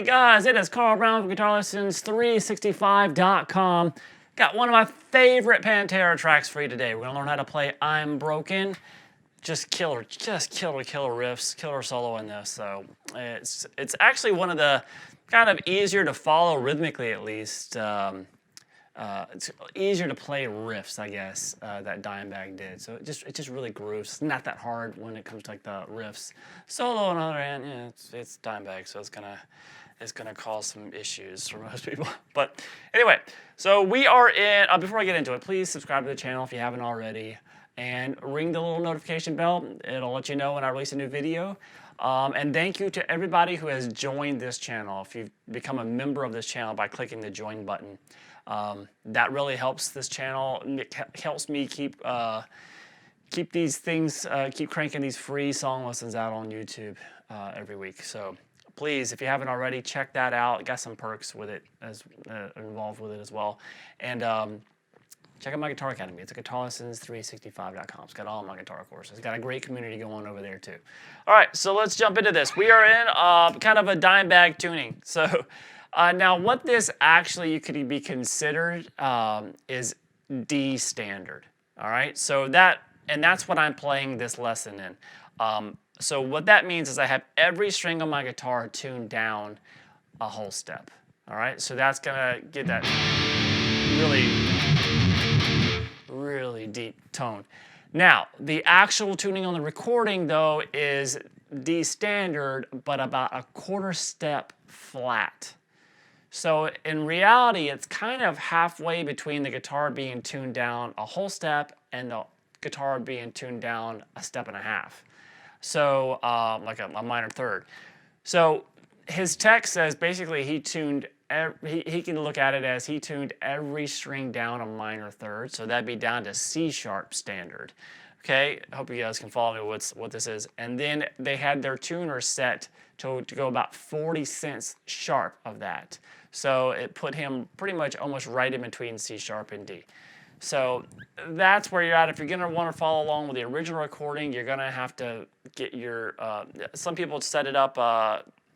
Hey guys, it is Carl Brown from GuitarLessons365.com. Got one of my favorite Pantera tracks for you today. We're gonna learn how to play I'm Broken. Just killer riffs, killer solo in this. So it's actually one of the kind of easier to follow rhythmically, at least. It's easier to play riffs, I guess, that Dimebag did. So it just really grooves. It's not that hard when it comes to like the riffs. Solo, on the other hand, yeah, it's Dimebag, so it's gonna cause some issues for most people. But anyway, so we are in. Before I get into it, please subscribe to the channel if you haven't already, and ring the little notification bell. It'll let you know when I release a new video. And thank you to everybody who has joined this channel. If you've become a member of this channel by clicking the join button. That really helps this channel. It helps me keep these things, keep cranking these free song lessons out on YouTube every week. So please, if you haven't already, check that out. Got some perks with it as involved with it as well. And check out my Guitar Academy. It's at GuitarLessons365.com. It's got all my guitar courses. It's got a great community going over there too. All right, so let's jump into this. We are in kind of a Dimebag tuning. So. Now, what this actually could be considered is D standard. All right, so that's what I'm playing this lesson in. So what that means is I have every string on my guitar tuned down a whole step. All right, so that's gonna get that really deep tone. Now, the actual tuning on the recording though is D standard, but about a quarter step flat. So in reality, it's kind of halfway between the guitar being tuned down a whole step and the guitar being tuned down a step and a half. So like a minor third. So his text says basically he tuned, he can look at it as he tuned every string down a minor third. So that'd be down to C sharp standard. Okay, I hope you guys can follow me what this is. And then they had their tuner set to go about 40 cents sharp of that. So it put him pretty much almost right in between C sharp and D. So that's where you're at. If you're gonna want to follow along with the original recording, you're gonna have to get your, some people set it up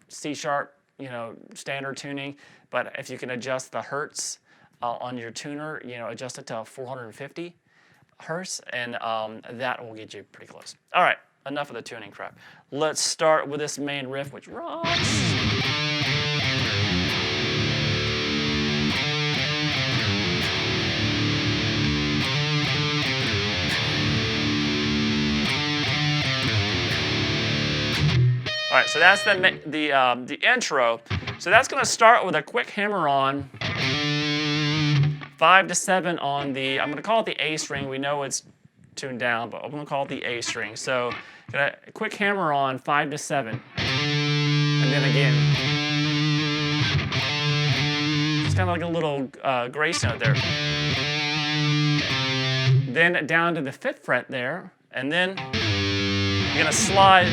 C sharp, you know, standard tuning, but if you can adjust the hertz on your tuner, you know, adjust it to 450 hertz, and that will get you pretty close. All right, enough of the tuning crap. Let's start with this main riff, which rocks. All right, so that's the intro. So that's going to start with a quick hammer on, 5 to 7 on the, I'm going to call it the A string. We know it's tuned down, but I'm going to call it the A string. So a quick hammer on, 5 to 7. And then again. It's kind of like a little grace note there. Then down to the 5th fret there. And then you're going to slide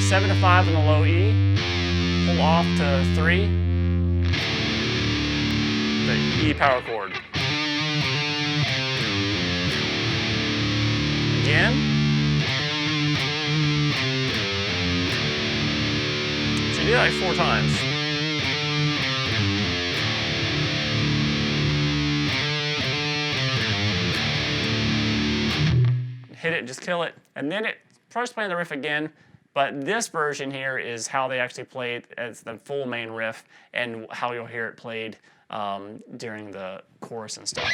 7 to 5 on the low E, pull off to 3, the E power chord. Again. So you do that like 4 times. Hit it, just kill it, and then it starts playing the riff again. But this version here is how they actually play it as the full main riff and how you'll hear it played during the chorus and stuff.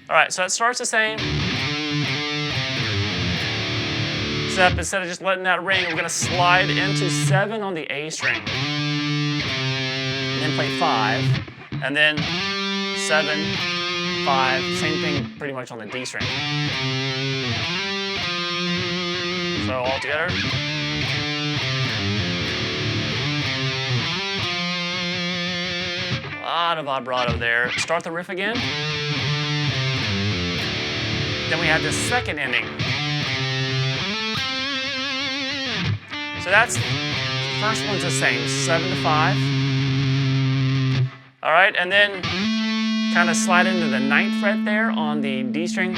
All right, so it starts the same. Except instead of just letting that ring, we're going to slide into 7 on the A string. And then play 5. And then 7, 5. Same thing pretty much on the D string. So all together. A lot of vibrato there. Start the riff again. Then we have this second ending. So that's first one's the same, 7 to 5. All right, and then kind of slide into the 9th fret there on the D string,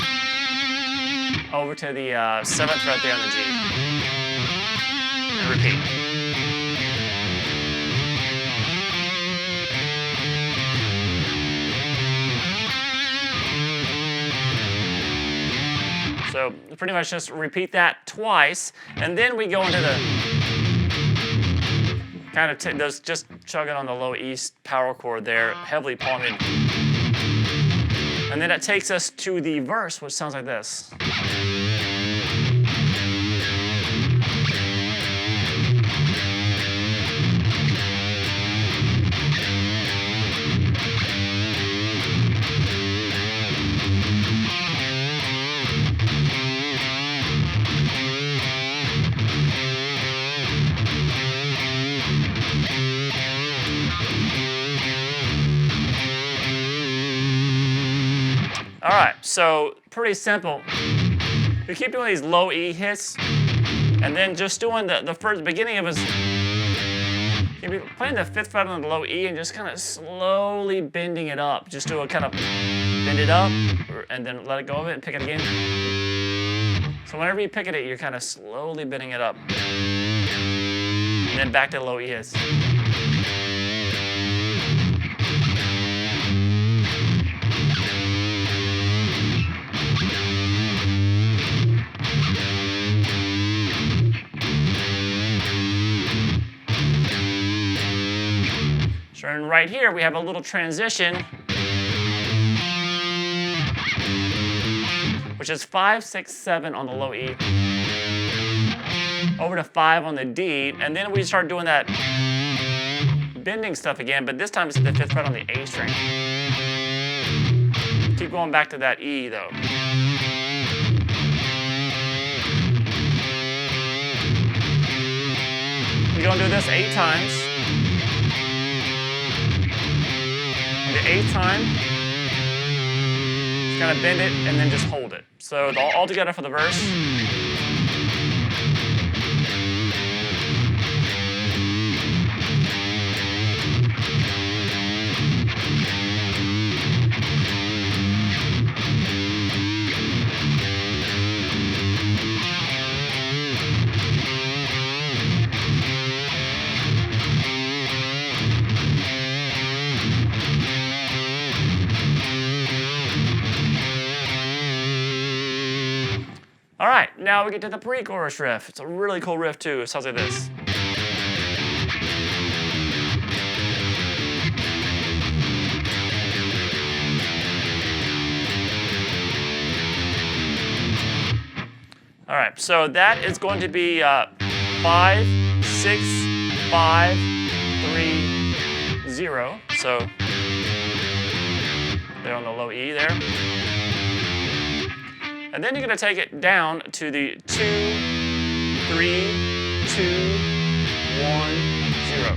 over to the 7th fret there on the G, and repeat. So pretty much just repeat that twice, and then we go into the kind of those just chugging on the low E power chord there, heavily palmed. And then it takes us to the verse, which sounds like this. All right, so pretty simple. We keep doing these low E hits, and then just doing the first beginning of his, you'll be playing the 5th fret on the low E and just kind of slowly bending it up. Just do a kind of bend it up, and then let it go of it and pick it again. So whenever you pick it, you're kind of slowly bending it up. And then back to the low E hits. And right here we have a little transition, which is 5, 6, 7 on the low E, over to 5 on the D, and then we start doing that bending stuff again, but this time it's at the 5th fret on the A string. Keep going back to that E though. We're going to do this 8 times. The 8th time, just kind of bend it and then just hold it. So all together for the verse. All right, now we get to the pre-chorus riff. It's a really cool riff too. It sounds like this. All right, so that is going to be 5, 6, 5, 3, 0. So they're on the low E there. And then you're going to take it down to the 2, 3, 2, 1, 0.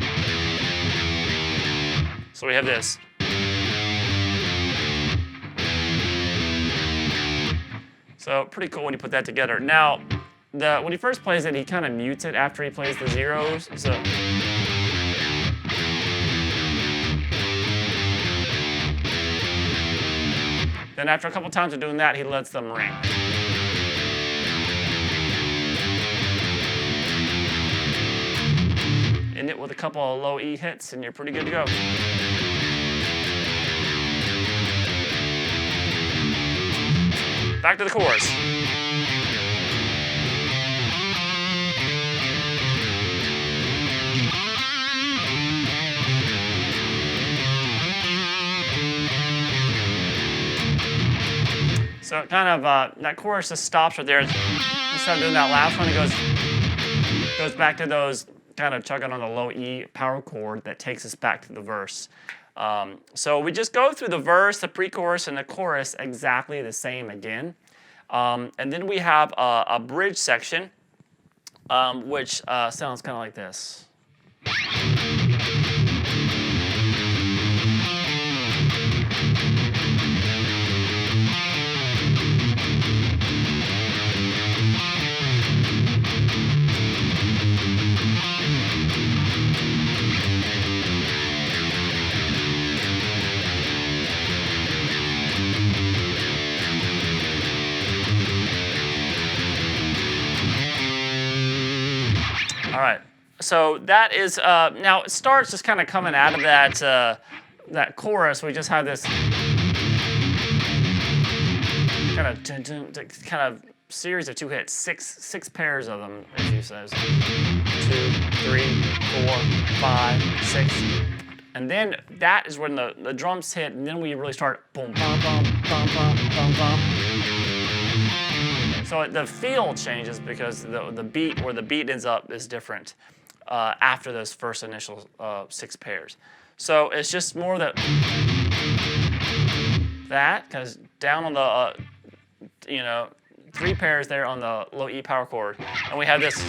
So we have this. So pretty cool when you put that together. Now, when he first plays it, he kind of mutes it after he plays the zeros. So then after a couple times of doing that, he lets them ring. End it with a couple of low E hits, and you're pretty good to go. Back to the chorus. So kind of that chorus just stops right there. Instead of doing that last one, it goes back to those kind of chugging on the low E power chord that takes us back to the verse. So we just go through the verse, the pre-chorus, and the chorus exactly the same again. And then we have a bridge section, which sounds kind of like this. All right. So that is, now it starts just kind of coming out of that, that chorus. We just have this kind of series of 2 hits, six pairs of them, as you says. 2, 3, 4, 5, 6. And then that is when the drums hit, and then we really start boom, bum, bum, bum, bum, bum, bum. So the feel changes because the beat, where the beat ends up, is different after those first initial 6 pairs. So it's just more that because down on the 3 pairs there on the low E power chord, and we have this.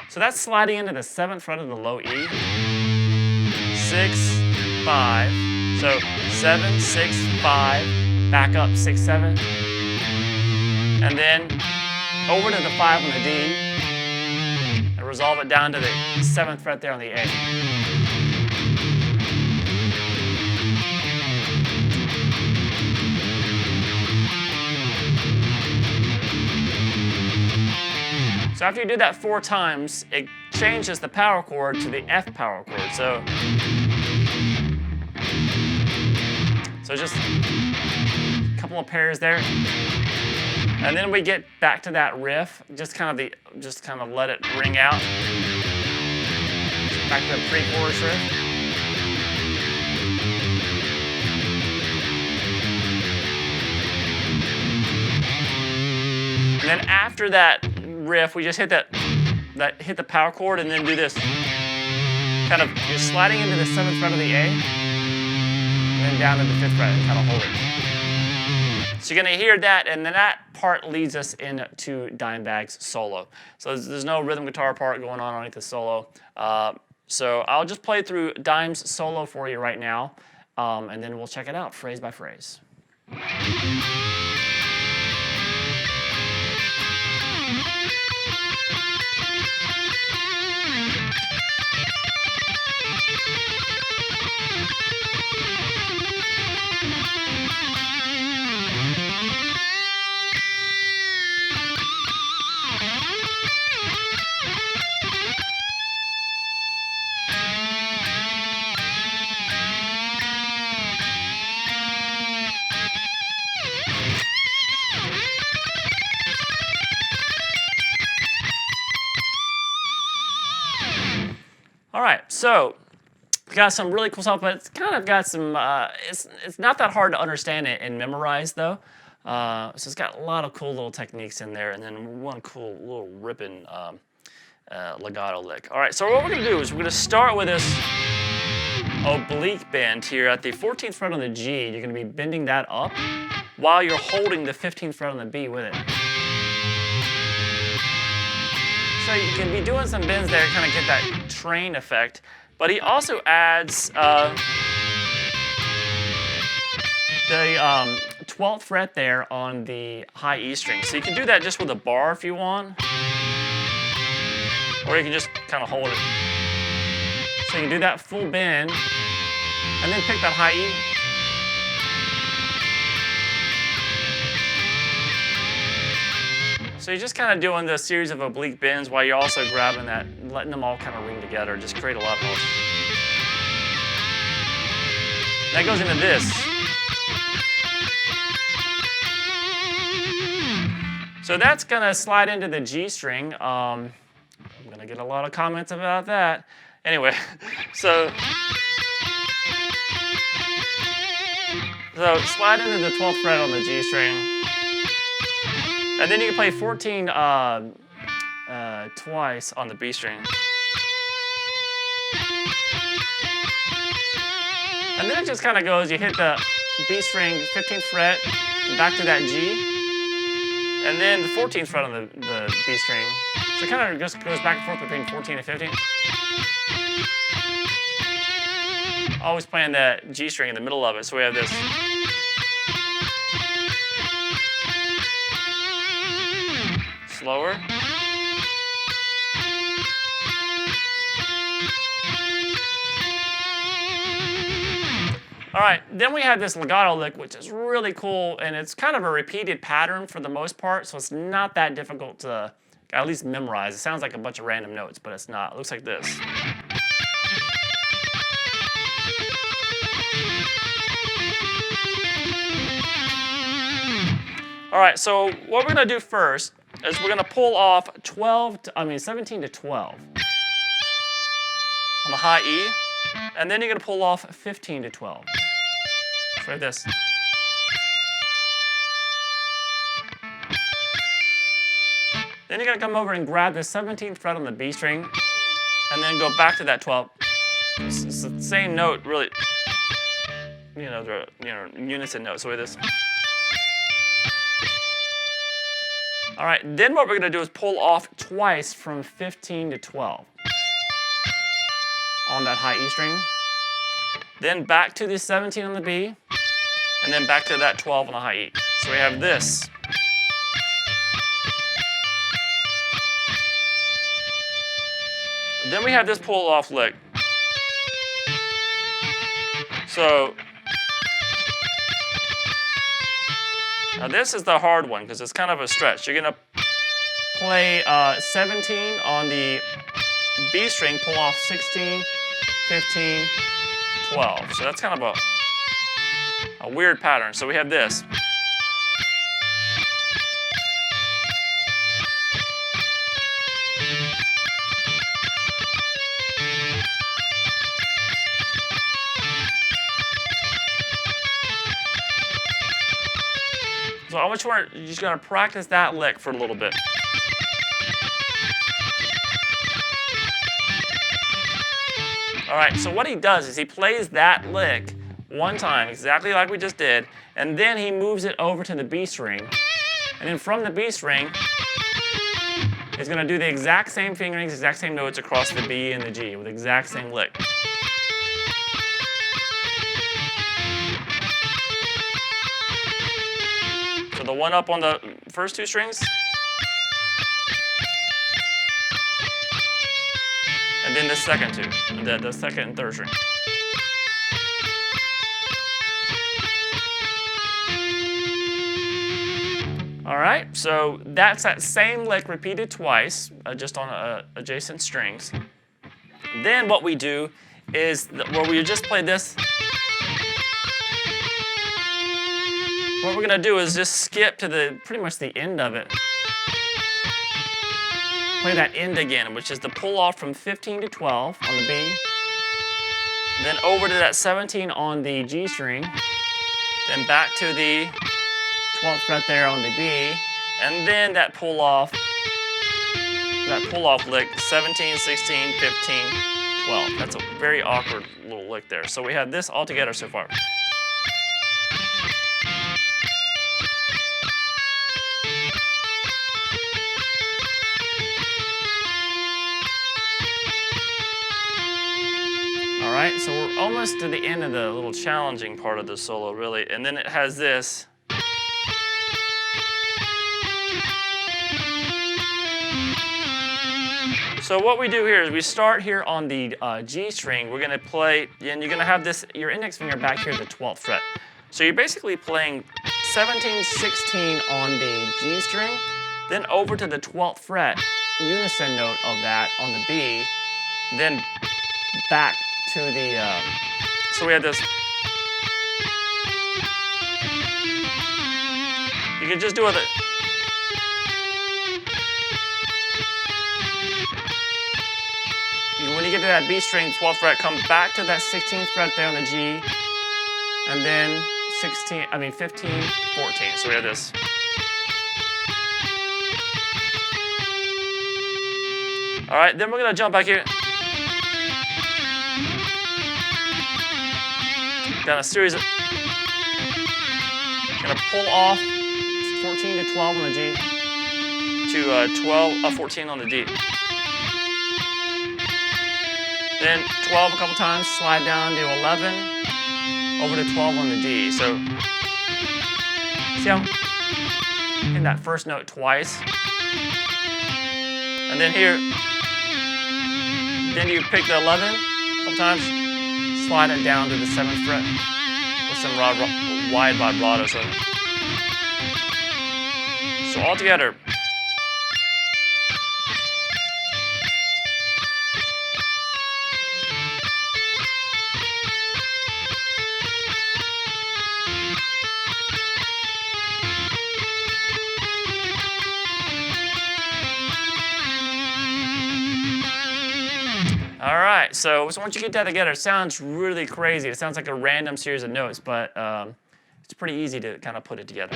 So that's sliding into the 7th fret of the low E. 6, 5. So 7, 6, 5. Back up 6, 7. And then over to the 5 on the D. And resolve it down to the 7th fret there on the A. So after you do that 4 times, it changes the power chord to the F power chord. So just a couple of pairs there, and then we get back to that riff. Just kind of let it ring out. Back to the pre-chorus riff. And then after that riff, we just hit hit the power chord, and then do this. Kind of, you're sliding into the 7th fret of the A, and then down to the 5th fret, and kind of hold it. So you're gonna hear that, and then that part leads us into Dimebag's solo. So there's no rhythm guitar part going on underneath the solo. So I'll just play through Dime's solo for you right now, and then we'll check it out phrase by phrase. All right, so we got some really cool stuff, but it's kind of got some, it's not that hard to understand it and memorize though. So it's got a lot of cool little techniques in there, and then one cool little ripping legato lick. All right, so what we're gonna do is we're gonna start with this oblique bend here at the 14th fret on the G. You're gonna be bending that up while you're holding the 15th fret on the B with it. So you can be doing some bends there, kind of get that train effect. But he also adds the 12th fret there on the high E string. So you can do that just with a bar if you want, or you can just kind of hold it. So you can do that full bend, and then pick that high E. So you're just kind of doing this series of oblique bends while you're also grabbing that, letting them all kind of ring together, just create a lot of motion. That goes into this. So that's gonna slide into the G string. I'm gonna get a lot of comments about that. Anyway, so slide into the 12th fret on the G string. And then you can play 14 twice on the B string. And then it just kind of goes, you hit the B string, 15th fret, back to that G, and then the 14th fret on the B string. So it kind of just goes back and forth between 14 and 15. Always playing that G string in the middle of it, so we have this. Slower. All right, then we have this legato lick, which is really cool, and it's kind of a repeated pattern for the most part, so it's not that difficult to Gotta at least memorize. It sounds like a bunch of random notes, but it's not. It looks like this. All right, so what we're gonna do first is we're gonna pull off 17 to 12 on the high E, and then you're gonna pull off 15 to 12. So like this. Then you're gonna come over and grab the 17th fret on the B string, and then go back to that 12. It's the same note, really. They're unison notes. So like this. All right, then what we're gonna do is pull off twice from 15 to 12 on that high E string. Then back to the 17 on the B, and then back to that 12 on the high E. So we have this. Then we have this pull off lick. So now this is the hard one because it's kind of a stretch. You're gonna play 17 on the B string, pull off 16, 15, 12. So that's kind of a weird pattern. So we have this. So I want you just gotta practice that lick for a little bit. All right, so what he does is he plays that lick one time, exactly like we just did, and then he moves it over to the B string. And then from the B string, he's gonna do the exact same fingerings, exact same notes across the B and the G with the exact same lick. So the one up on the first two strings, and then the second two, the second and third string. All right, so that's that same lick repeated twice, just on adjacent strings. Then what we do is, where we just played this, what we're gonna do is just skip to pretty much the end of it. Play that end again, which is the pull off from 15 to 12 on the B, then over to that 17 on the G string, then back to the 12th fret there on the B, and then that pull off lick, 17, 16, 15, 12. That's a very awkward little lick there. So we have this all together so far. All right, so we're almost to the end of the little challenging part of the solo, really, and then it has this. So what we do here is we start here on the G string. We're gonna play, and you're gonna have this, your index finger back here at the 12th fret. So you're basically playing 17, 16 on the G string, then over to the 12th fret, unison note of that on the B, then back to the, so we have this. You can just do it. When you get to that B string, 12th fret, come back to that 16th fret there on the G, and then 15, 14. So we have this. All right, then we're gonna jump back here. Got a series of, gonna pull off 14 to 12 on the G, to 14 on the D. Then 12 a couple times, slide down to 11, over to 12 on the D. So, see how I hit that first note twice? And then here, then you pick the 11 a couple times, slide it down to the 7th fret with some wide vibrato. So all together. All right, so once you get that together, it sounds really crazy. It sounds like a random series of notes, but it's pretty easy to kind of put it together.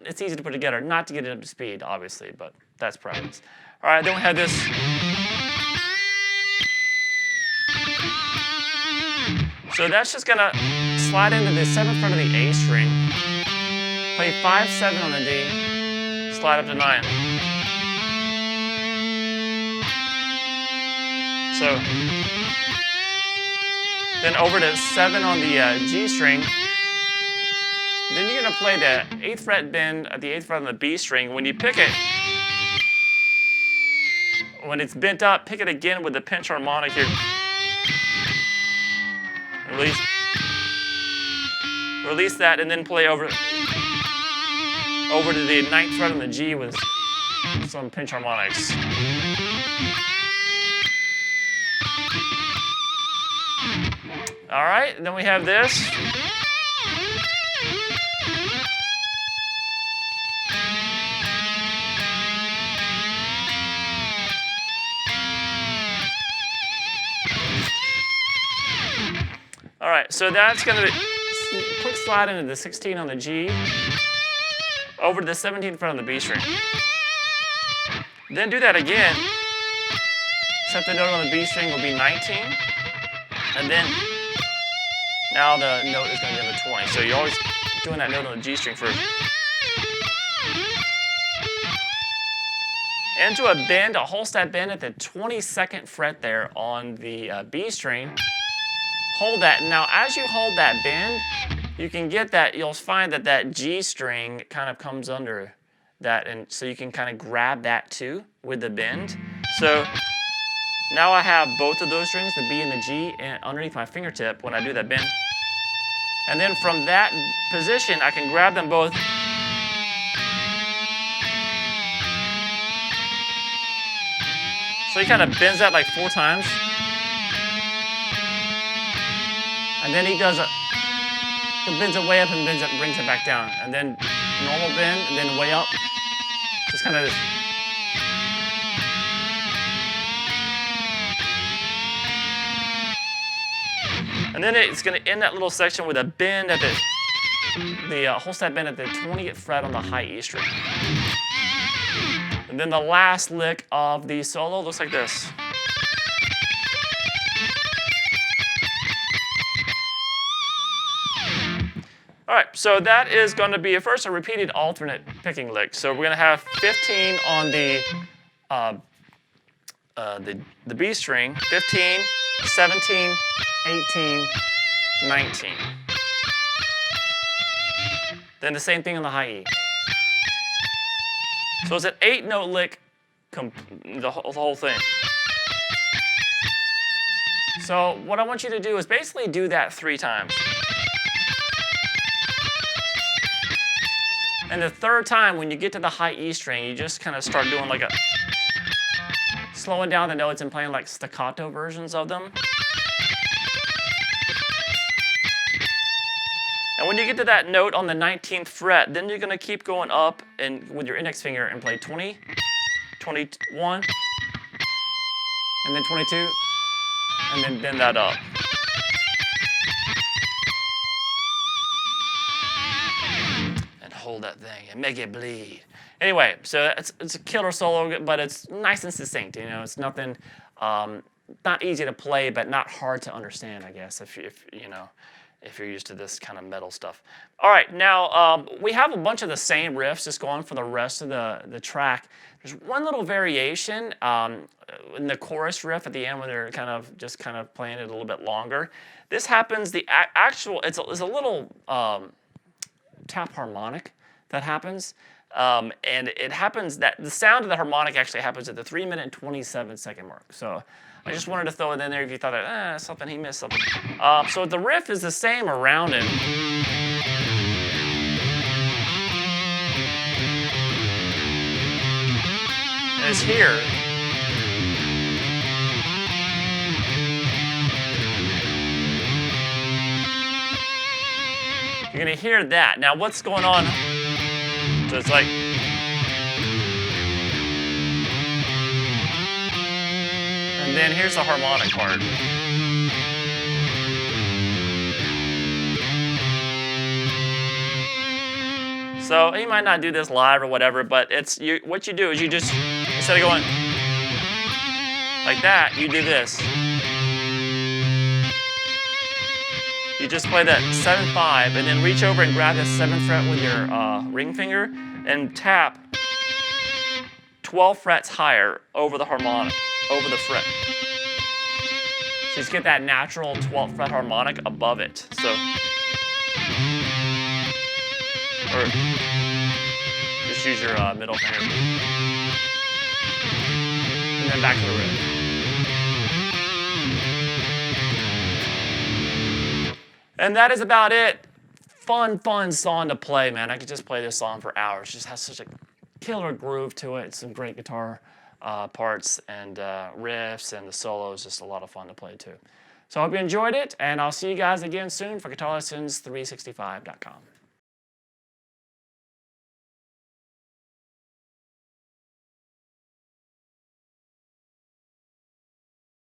It's easy to put together, not to get it up to speed, obviously, but that's practice. All right, then we have this. So that's just gonna slide into the 7th fret of the A string, play 5/7 on the D, slide up to 9. So then over to 7 on the G string. Then you're gonna play the 8th fret bend at the 8th fret on the B string. When you pick it, when it's bent up, pick it again with the pinch harmonic here. Release that, and then play over to the 9th fret on the G with some pinch harmonics. All right, and then we have this. All right, so that's going to be quick slide into the 16 on the G, over to the 17th fret on the B string. Then do that again. Set the note on the B string will be 19, and then now the note is going to go to 20. So you're always doing that note on the G string first. Into a bend, a whole step bend at the 22nd fret there on the B string. Hold that. Now, as you hold that bend, you can get that, you'll find that that G string kind of comes under that, and so you can kind of grab that too with the bend. So now I have both of those strings, the B and the G, and underneath my fingertip when I do that bend. And then from that position, I can grab them both. So he kind of bends that like 4 times. And then he bends it way up and brings it back down. And then normal bend, and then way up. Just kind of this. And then it's going to end that little section with a bend at the whole step bend at the 20th fret on the high E string. And then the last lick of the solo looks like this. All right, so that is going to be first a repeated alternate picking lick. So we're going to have 15 on the B string, 15, 17, 18, 19. Then the same thing on the high E. So it's an 8-note lick, the whole thing. So what I want you to do is basically do that 3 times. And the 3rd time, when you get to the high E string, you just kind of start doing like slowing down the notes and playing like staccato versions of them. And when you get to that note on the 19th fret, then you're going to keep going up and with your index finger and play 20, 21, and then 22, and then bend that up. Hold that thing and make it bleed. Anyway, so it's a killer solo, but it's nice and succinct. You know, it's nothing, not easy to play, but not hard to understand, I guess, if you're used to this kind of metal stuff. All right, now we have a bunch of the same riffs just going for the rest of the track. There's one little variation in the chorus riff at the end when they're kind of playing it a little bit longer. This happens, it's a little tap harmonic that happens, and it happens that the sound of the harmonic actually happens at the 3-minute and 27-second mark. So I just wanted to throw it in there if you thought that something he missed something. So the riff is the same around it. As here. You're going to hear that. Now, what's going on? So it's like. And And then here's the harmonic part. So you might not do this live or whatever, but what you do is you just, instead of going like that, you do this. You just play that 7/5 and then reach over and grab the 7th fret with your ring finger and tap 12 frets higher over the harmonic, over the fret. So just get that natural 12th fret harmonic above it. So, or just use your middle finger. And then back to the root. And that is about it. Fun song to play, man. I could just play this song for hours. It just has such a killer groove to it. Some great guitar parts and riffs, and the solo is just a lot of fun to play too. So I hope you enjoyed it, and I'll see you guys again soon for GuitarLessons365.com.